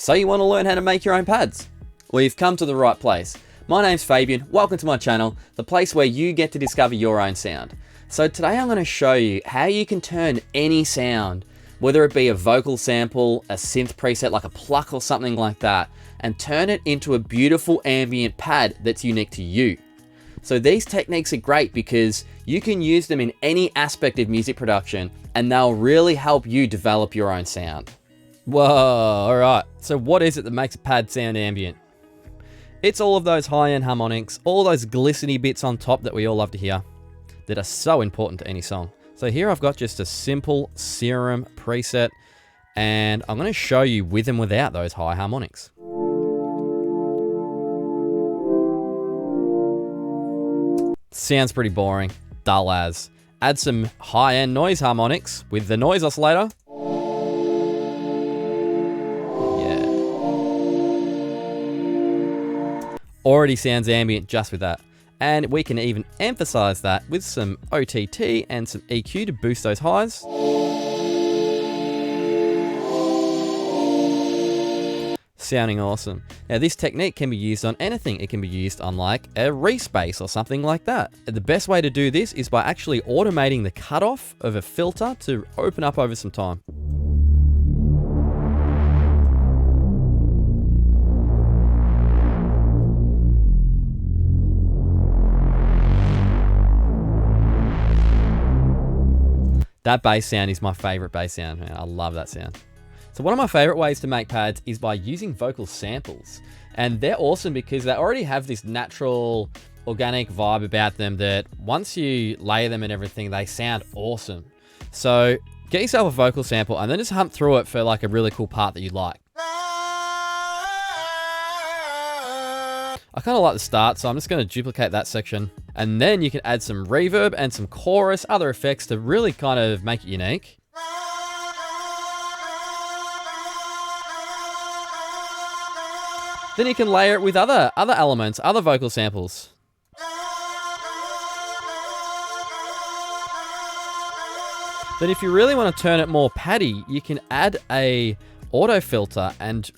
So you want to learn how to make your own pads? Well, you've come to the right place. My name's Fabian, welcome to my channel, the place where you get to discover your own sound. So today I'm going to show you how you can turn any sound, whether it be a vocal sample, a synth preset like a pluck or something like that, and turn it into a beautiful ambient pad that's unique to you. So these techniques are great because you can use them in any aspect of music production and they'll really help you develop your own sound. Whoa, alright, so what is it that makes a pad sound ambient? It's all of those high-end harmonics, all those glistening bits on top that we all love to hear, that are so important to any song. So here I've got just a simple Serum preset, and I'm going to show you with and without those high harmonics. Sounds pretty boring, dull as. Add some high-end noise harmonics with the noise oscillator. Already sounds ambient just with that. And we can even emphasize that with some OTT and some EQ to boost those highs. Sounding awesome. Now this technique can be used on anything. It can be used on like a respace or something like that. The best way to do this is by actually automating the cutoff of a filter to open up over some time. That bass sound is my favorite bass sound, man. I love that sound. So one of my favorite ways to make pads is by using vocal samples. And they're awesome because they already have this natural, organic vibe about them that once you layer them and everything, they sound awesome. So get yourself a vocal sample and then just hunt through it for like a really cool part that you like. I kind of like the start, so I'm just going to duplicate that section. And then you can add some reverb and some chorus, other effects to really kind of make it unique. Then you can layer it with other elements, other vocal samples. Then if you really want to turn it more paddy, you can add a auto filter and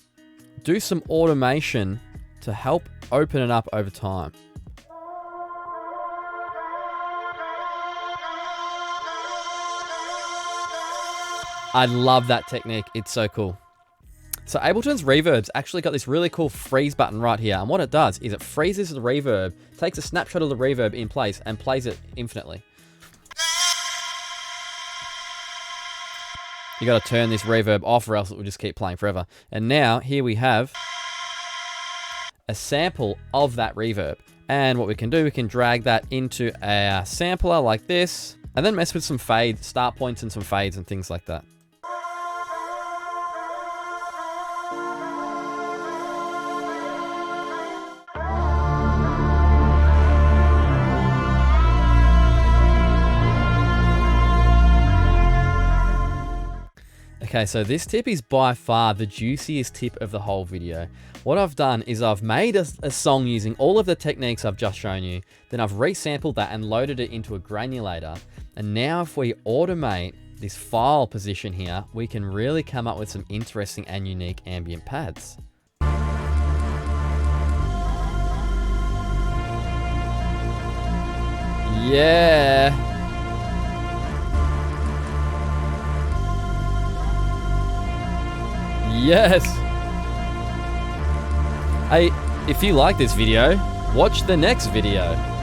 do some automation to help open it up over time. I love that technique. It's so cool. So Ableton's Reverb's actually got this really cool freeze button right here. And what it does is it freezes the reverb, takes a snapshot of the reverb in place and plays it infinitely. You got to turn this reverb off or else it will just keep playing forever. And now here we have a sample of that reverb. And what we can do, we can drag that into a sampler like this and then mess with some fades, start points and some fades and things like that. Okay, so this tip is by far the juiciest tip of the whole video. What I've done is I've made a song using all of the techniques I've just shown you, then I've resampled that and loaded it into a granulator. And now if we automate this file position here, we can really come up with some interesting and unique ambient pads. Yeah. Yes! Hey, if you like this video, watch the next video.